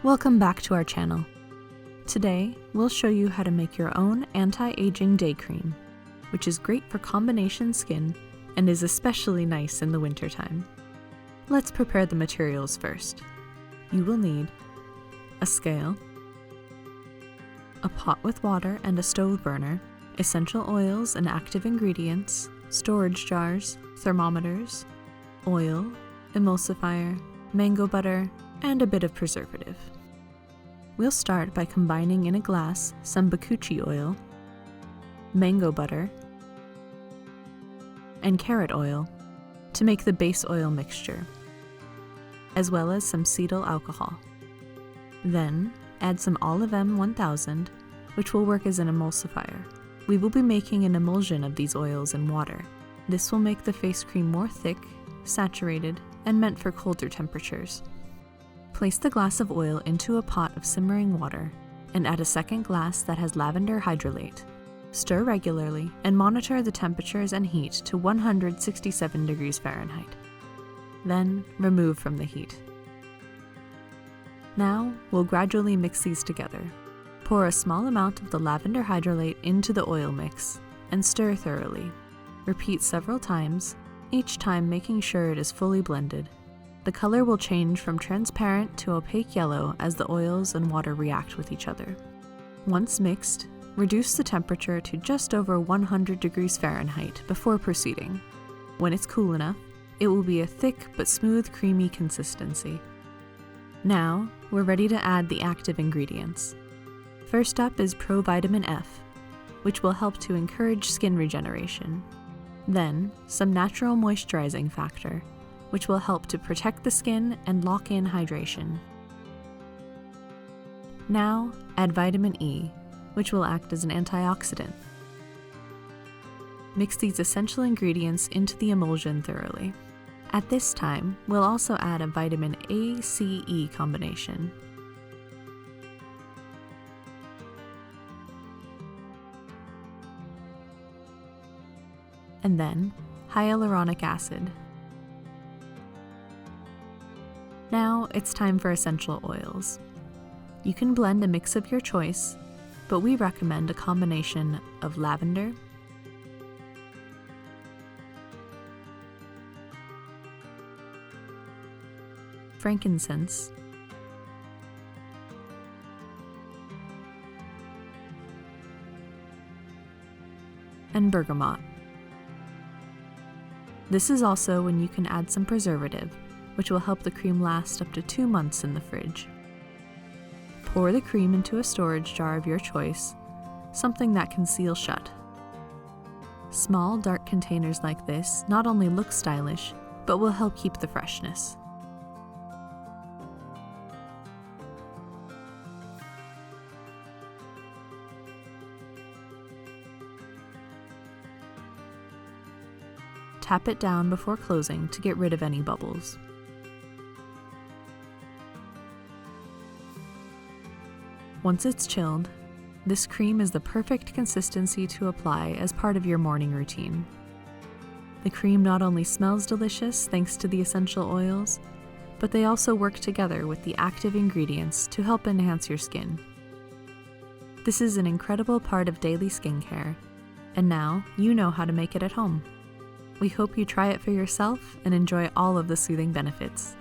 Welcome back to our channel. Today, we'll show you how to make your own anti-aging day cream, which is great for combination skin and is especially nice in the wintertime. Let's prepare the materials first. You will need a scale, a pot with water and a stove burner, essential oils and active ingredients, storage jars, thermometers, oil, emulsifier, mango butter, and a bit of preservative. We'll start by combining in a glass some Bakuchi oil, mango butter, and carrot oil to make the base oil mixture, as well as some cetyl alcohol. Then, add some OliveM 1000, which will work as an emulsifier. We will be making an emulsion of these oils and water. This will make the face cream more thick, saturated, and meant for colder temperatures. Place the glass of oil into a pot of simmering water and add a second glass that has Lavender Hydrolate. Stir regularly and monitor the temperatures and heat to 167 degrees Fahrenheit. Then remove from the heat. Now we'll gradually mix these together. Pour a small amount of the Lavender Hydrolate into the oil mix and stir thoroughly. Repeat several times, each time making sure it is fully blended. The color will change from transparent to opaque yellow as the oils and water react with each other. Once mixed, reduce the temperature to just over 100 degrees Fahrenheit before proceeding. When it's cool enough, it will be a thick but smooth, creamy consistency. Now, we're ready to add the active ingredients. First up is Provitamin F, which will help to encourage skin regeneration. Then, some natural moisturizing factor, which will help to protect the skin and lock in hydration. Now, add vitamin E, which will act as an antioxidant. Mix these essential ingredients into the emulsion thoroughly. At this time, we'll also add a vitamin A-C-E combination. And then, hyaluronic acid. Now it's time for essential oils. You can blend a mix of your choice, but we recommend a combination of lavender, frankincense, and bergamot. This is also when you can add some preservative, which will help the cream last up to 2 months in the fridge. Pour the cream into a storage jar of your choice, something that can seal shut. Small, dark containers like this not only look stylish, but will help keep the freshness. Tap it down before closing to get rid of any bubbles. Once it's chilled, this cream is the perfect consistency to apply as part of your morning routine. The cream not only smells delicious thanks to the essential oils, but they also work together with the active ingredients to help enhance your skin. This is an incredible part of daily skincare, and now you know how to make it at home. We hope you try it for yourself and enjoy all of the soothing benefits.